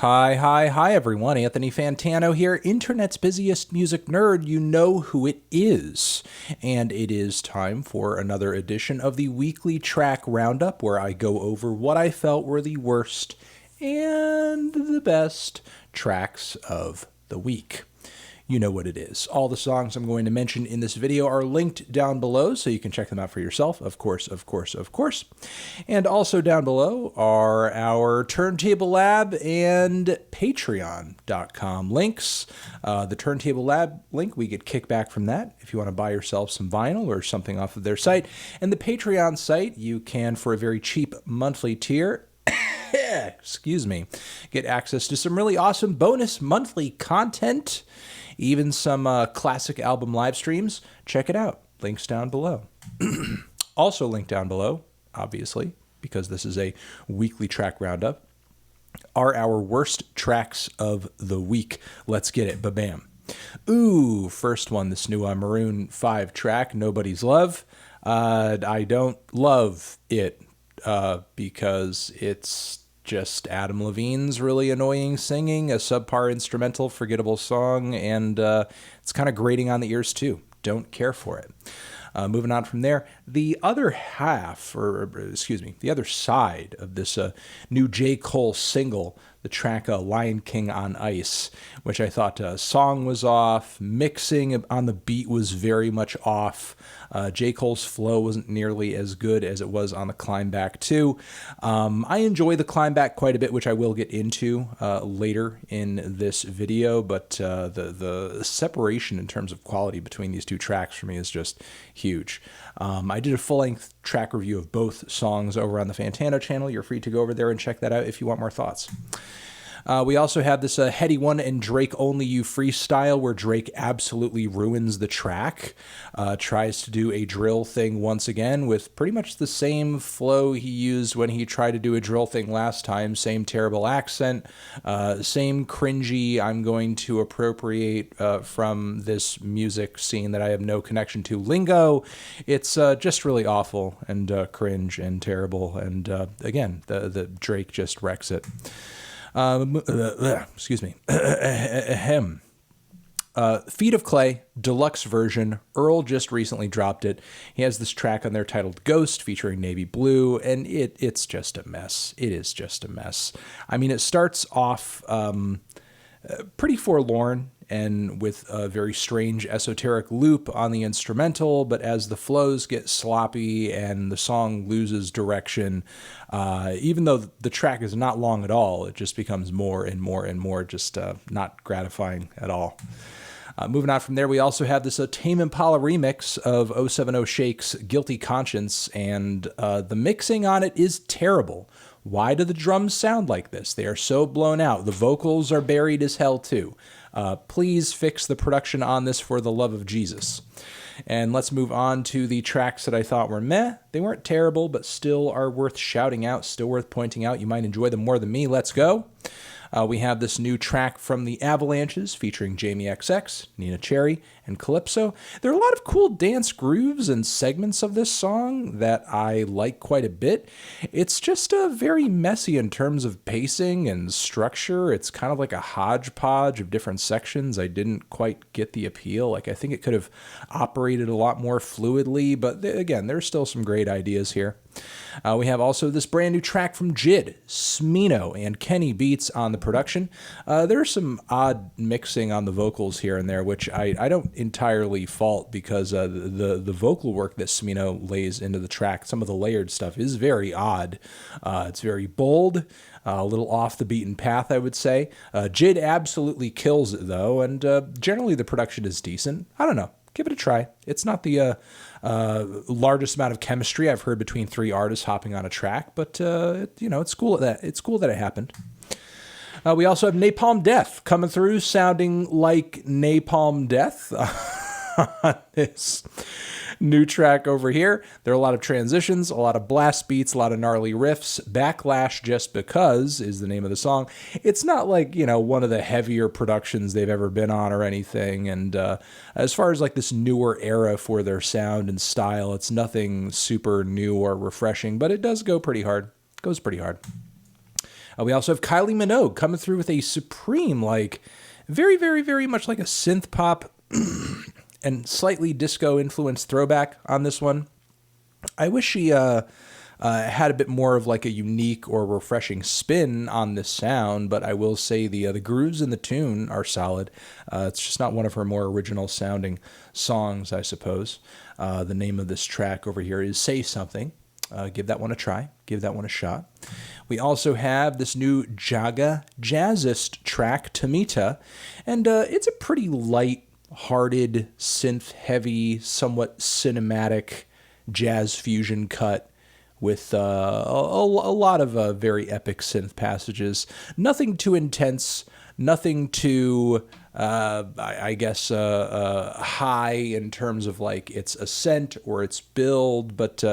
Hi, everyone. Anthony Fantano here, internet's busiest music nerd. You know who it is. And it is time for another edition of the weekly track roundup, where I go over what I felt were the worst and the best tracks of the week. You know what it is. All the songs I'm going to mention in this video are linked down below, so you can check them out for yourself, of course. And also down below are our Turntable Lab and Patreon.com links. The Turntable Lab link, we get kickback from that if you want to buy yourself some vinyl or something off of their site. And the Patreon site, you can, for a very cheap monthly tier, get access to some really awesome bonus monthly content, even some classic album live streams. Check it out. Links down below. Also linked down below, obviously, because this is a weekly track roundup, are our worst tracks of the week. Let's get it. Ba-bam. Ooh, first one, this new Maroon 5 track, Nobody's Love. I don't love it because it's just Adam Levine's really annoying singing, a subpar instrumental, forgettable song, and it's kind of grating on the ears too. Don't care for it. Moving on from there, the other side of this new J. Cole single, the track Lion King on Ice, which I thought song was off, mixing on the beat was very much off. J. Cole's flow wasn't nearly as good as it was on the Climb Back 2. I enjoy the Climb Back quite a bit, which I will get into later in this video, but the separation in terms of quality between these two tracks for me is just huge. I did a full-length track review of both songs over on the Fantano channel. You're free to go over there and check that out if you want more thoughts. We also have this Heady One and Drake Only You freestyle, where Drake absolutely ruins the track, tries to do a drill thing once again with pretty much the same flow he used when he tried to do a drill thing last time, same terrible accent, same cringy, I'm going to appropriate from this music scene that I have no connection to lingo. It's just really awful and cringe and terrible, and again, the Drake just wrecks it. Excuse me. Feet of Clay, deluxe version. Earl just recently dropped it. He has this track on there titled Ghost, featuring Navy Blue, and it's just a mess. It is just a mess. I mean, it starts off pretty forlorn and with a very strange esoteric loop on the instrumental, but as the flows get sloppy and the song loses direction, even though the track is not long at all, it just becomes more and more and more just not gratifying at all. Moving on from there, we also have this Tame Impala remix of 070 Shake's Guilty Conscience, and the mixing on it is terrible. Why do the drums sound like this? They are so blown out. The vocals are buried as hell too. Please fix the production on this for the love of Jesus. And let's move on to the tracks that I thought were meh. They weren't terrible, but still are worth shouting out, still worth pointing out. You might enjoy them more than me. Let's go. We have this new track from the Avalanches featuring Jamie XX, Nina Cherry, and CLYPSO. There are a lot of cool dance grooves and segments of this song that I like quite a bit. It's just very messy in terms of pacing and structure. It's kind of like a hodgepodge of different sections. I didn't quite get the appeal. I think it could have operated a lot more fluidly, but again, there's still some great ideas here. We have also this brand new track from Jid, Smino, and Kenny Beats on the production. There's some odd mixing on the vocals here and there, which I don't entirely fault, because the vocal work that Smino lays into the track, some of the layered stuff, is very odd. It's very bold, a little off the beaten path, I would say. Jid absolutely kills it, though, and generally the production is decent. I don't know. Give it a try. It's not the largest amount of chemistry I've heard between three artists hopping on a track, but it's cool that it happened. We also have Napalm Death coming through, sounding like Napalm Death on this new track over here. There are a lot of transitions, a lot of blast beats, a lot of gnarly riffs. Backlash Just Because is the name of the song. It's not like, one of the heavier productions they've ever been on or anything. And as far as like this newer era for their sound and style, it's nothing super new or refreshing, but it does go pretty hard. Goes pretty hard. We also have Kylie Minogue coming through with a supreme, like, very, very, very much like a synth pop and slightly disco-influenced throwback on this one. I wish she had a bit more of like a unique or refreshing spin on this sound, but I will say the grooves in the tune are solid. It's just not one of her more original sounding songs, I suppose. The name of this track over here is Say Something. Give that one a try. Give that one a shot. We also have this new Jaga Jazzist track, Tomita, and it's a pretty light-hearted, synth-heavy, somewhat cinematic jazz fusion cut with a lot of very epic synth passages. Nothing too intense, nothing too, high in terms of like its ascent or its build, but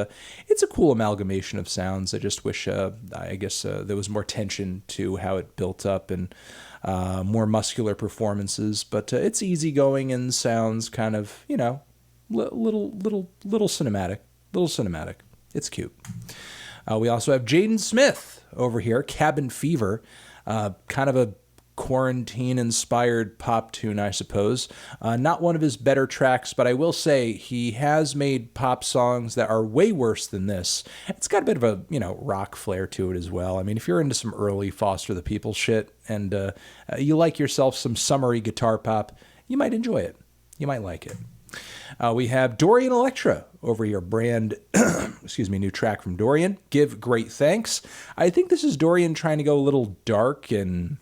it's a cool amalgamation of sounds. I just wish, there was more tension to how it built up and more muscular performances, but it's easygoing and sounds kind of, little cinematic. It's cute. We also have Jaden Smith over here, Cabin Fever, kind of a quarantine-inspired pop tune, I suppose. Not one of his better tracks, but I will say he has made pop songs that are way worse than this. It's got a bit of a, rock flair to it as well. I mean, if you're into some early Foster the People shit and you like yourself some summery guitar pop, you might enjoy it. You might like it. We have Dorian Electra over here, new track from Dorian, Give Great Thanks. I think this is Dorian trying to go a little dark and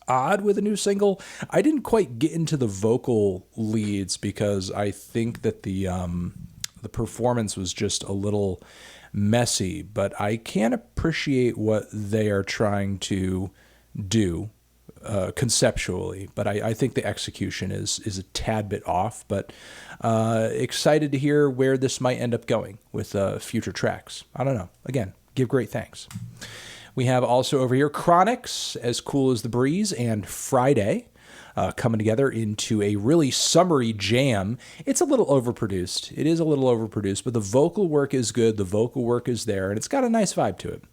odd with a new single. I didn't quite get into the vocal leads because I think that the performance was just a little messy, but I can appreciate what they are trying to do conceptually, but I think the execution is a tad bit off, but excited to hear where this might end up going with future tracks. I don't know. Again, give great thanks. We have also over here Chronics, As Cool as the Breeze, and Friday coming together into a really summery jam. It's a little overproduced. It is a little overproduced, but the vocal work is good. The vocal work is there, and it's got a nice vibe to it.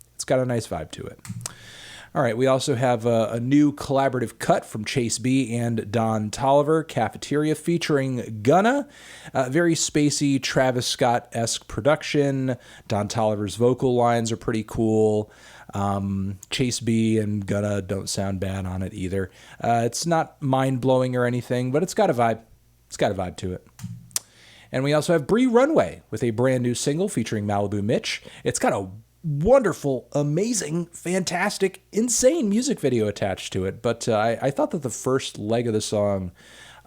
All right, we also have a new collaborative cut from Chase B and Don Tolliver, Cafeteria, featuring Gunna. Very spacey, Travis Scott-esque production. Don Tolliver's vocal lines are pretty cool. Chase B and Gunna don't sound bad on it either. It's not mind-blowing or anything, but it's got a vibe. It's got a vibe to it. And we also have Bree Runway with a brand new single featuring Malibu Mitch. It's got a wonderful, amazing, fantastic, insane music video attached to it. But I thought that the first leg of the song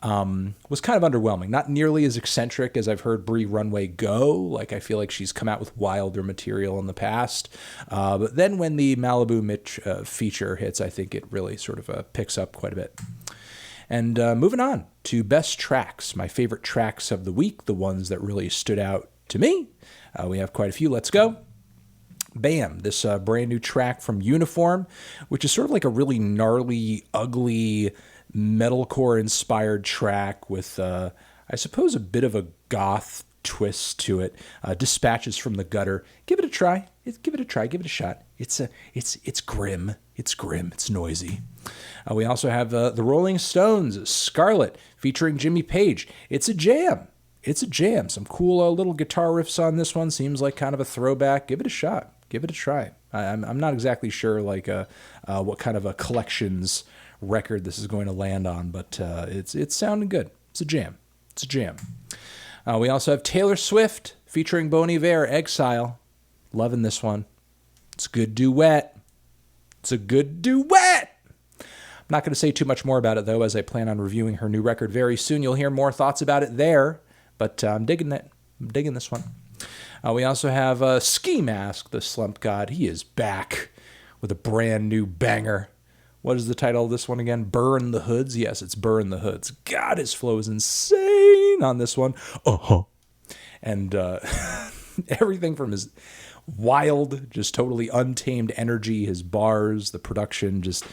was kind of underwhelming. Not nearly as eccentric as I've heard Bree Runway go. Like, I feel like she's come out with wilder material in the past. But then when the Malibu Mitch feature hits, I think it really sort of picks up quite a bit. And moving on to best tracks, my favorite tracks of the week, the ones that really stood out to me. We have quite a few. Let's go. Bam, this brand new track from Uniform, which is sort of like a really gnarly, ugly, metalcore-inspired track with, I suppose, a bit of a goth twist to it. Dispatches from the Gutter. Give it a try. Give it a shot. It's grim. It's grim. It's noisy. We also have the Rolling Stones, Scarlet, featuring Jimmy Page. It's a jam. Some cool little guitar riffs on this one. Seems like kind of a throwback. Give it a shot. Give it a try. I'm not exactly sure what kind of a collections record this is going to land on, but it's sounding good. It's a jam. We also have Taylor Swift featuring Bon Iver, Exile. Loving this one. It's a good duet. I'm not going to say too much more about it, though, as I plan on reviewing her new record very soon. You'll hear more thoughts about it there, but I'm digging it. I'm digging this one. We also have Ski Mask, the Slump God. He is back with a brand new banger. What is the title of this one again? Burn the Hoods? Yes, it's Burn the Hoods. God, his flow is insane on this one. And everything from his wild, just totally untamed energy, his bars, the production, just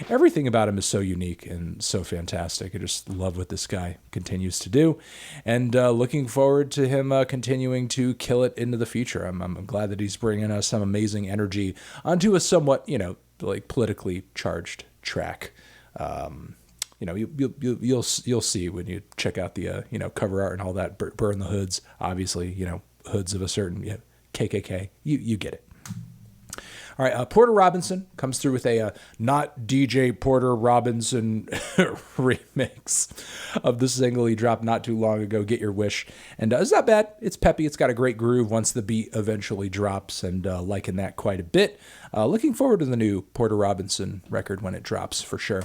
everything about him is so unique and so fantastic. I just love what this guy continues to do, and looking forward to him continuing to kill it into the future. I'm glad that he's bringing us some amazing energy onto a somewhat, like politically charged track. You know, you'll see when you check out the cover art and all that. Burn the hoods, obviously. You know, hoods of a certain KKK. You get it. All right, Porter Robinson comes through with a not DJ Porter Robinson remix of the single he dropped not too long ago, Get Your Wish. And it's not bad. It's peppy. It's got a great groove once the beat eventually drops, and liking that quite a bit. Looking forward to the new Porter Robinson record when it drops, for sure.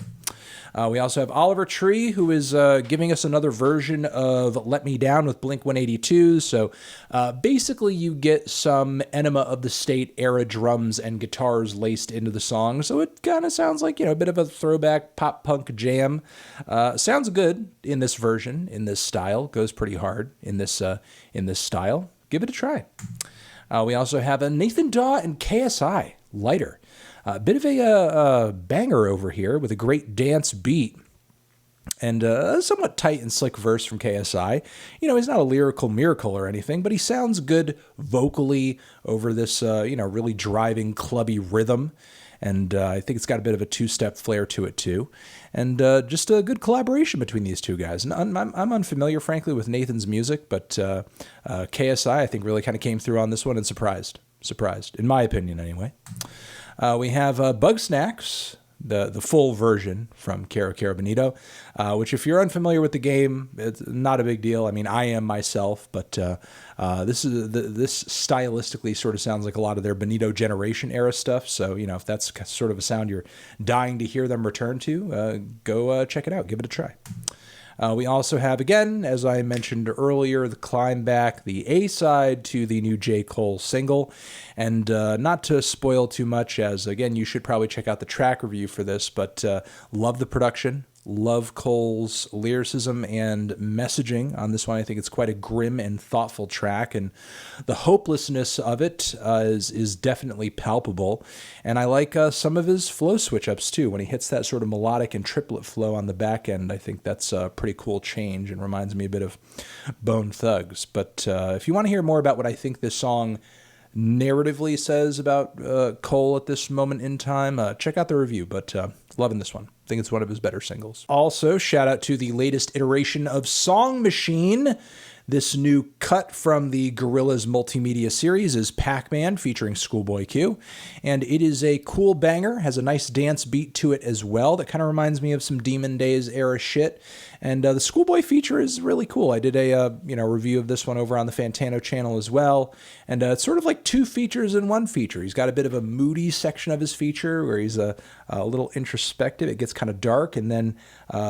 We also have Oliver Tree, who is giving us another version of Let Me Down with Blink-182. So basically you get some Enema of the State era drums and guitars laced into the song. So it kind of sounds like, a bit of a throwback pop punk jam. Sounds good in this version, in this style. Goes pretty hard in this style. Give it a try. We also have a Nathan Dawe and KSI, Lighter. A bit of a banger over here with a great dance beat and a somewhat tight and slick verse from KSI. He's not a lyrical miracle or anything, but he sounds good vocally over this, really driving, clubby rhythm. And I think it's got a bit of a two-step flair to it, too. And just a good collaboration between these two guys. And I'm unfamiliar, frankly, with Nathan's music, but KSI, I think, really kind of came through on this one and surprised, in my opinion, anyway. We have Bugsnax, the full version from Kero Kero Bonito, which if you're unfamiliar with the game, it's not a big deal. I mean, I am myself, but this stylistically sort of sounds like a lot of their Bonito Generation era stuff. So, if that's sort of a sound you're dying to hear them return to, go check it out. Give it a try. We also have, again, as I mentioned earlier, the Climb Back, the A-side to the new J. Cole single. And not to spoil too much, as, again, you should probably check out the track review for this, but love the production. Love Cole's lyricism and messaging on this one. I think it's quite a grim and thoughtful track, and the hopelessness of it is definitely palpable. And I like some of his flow switch-ups, too. When he hits that sort of melodic and triplet flow on the back end, I think that's a pretty cool change and reminds me a bit of Bone Thugs. But if you want to hear more about what I think this song narratively says about Cole at this moment in time, check out the review, but loving this one. I think it's one of his better singles. Also, shout out to the latest iteration of Song Machine. This new cut from the Gorillaz multimedia series is PAC-MAN featuring ScHoolboy Q, and it is a cool banger, has a nice dance beat to it as well that kind of reminds me of some Demon Days era shit, and the ScHoolboy feature is really cool. I did a review of this one over on the Fantano channel as well, and it's sort of like two features in one feature. He's got a bit of a moody section of his feature where he's a little introspective. It gets kind of dark, and then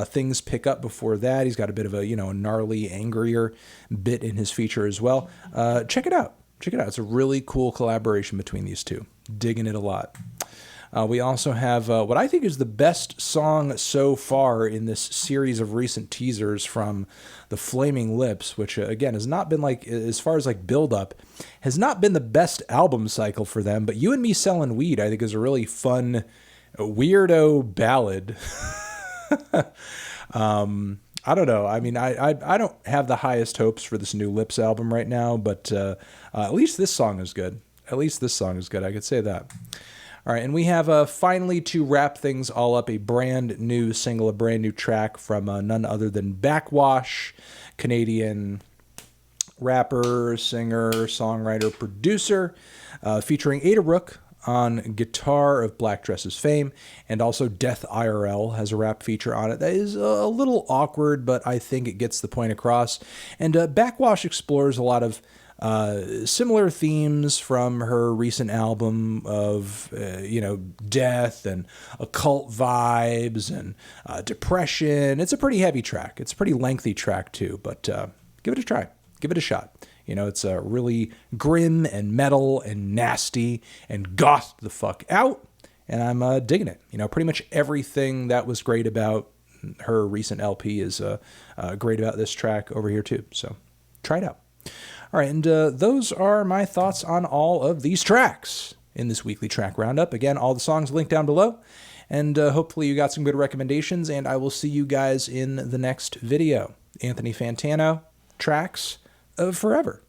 things pick up before that. He's got a bit of a gnarly, angrier bit in his feature as well. Check it out. It's a really cool collaboration between these two. Digging it a lot. We also have what I think is the best song so far in this series of recent teasers from the Flaming Lips, which again has not been like, as far as like build up, has not been the best album cycle for them. But You and Me Sellin' Weed, I think, is a really fun weirdo ballad. I don't know. I mean, I don't have the highest hopes for this new Lips album right now, but at least this song is good. I could say that. All right, and we have finally, to wrap things all up, a brand new single, a brand new track from none other than Backxwash, Canadian rapper, singer, songwriter, producer, featuring Ada Rook on guitar of Black Dresses fame, and also DeathIrl has a rap feature on it that is a little awkward, but I think it gets the point across. And Backxwash explores a lot of similar themes from her recent album of, death and occult vibes and depression. It's a pretty heavy track. It's a pretty lengthy track too, but give it a try. Give it a shot. It's really grim and metal and nasty and goth the fuck out, and I'm digging it. Pretty much everything that was great about her recent LP is great about this track over here too, so try it out. All right, and those are my thoughts on all of these tracks in this weekly track roundup. Again, all the songs linked down below, and hopefully you got some good recommendations, and I will see you guys in the next video. Anthony Fantano, Tracks of Forever.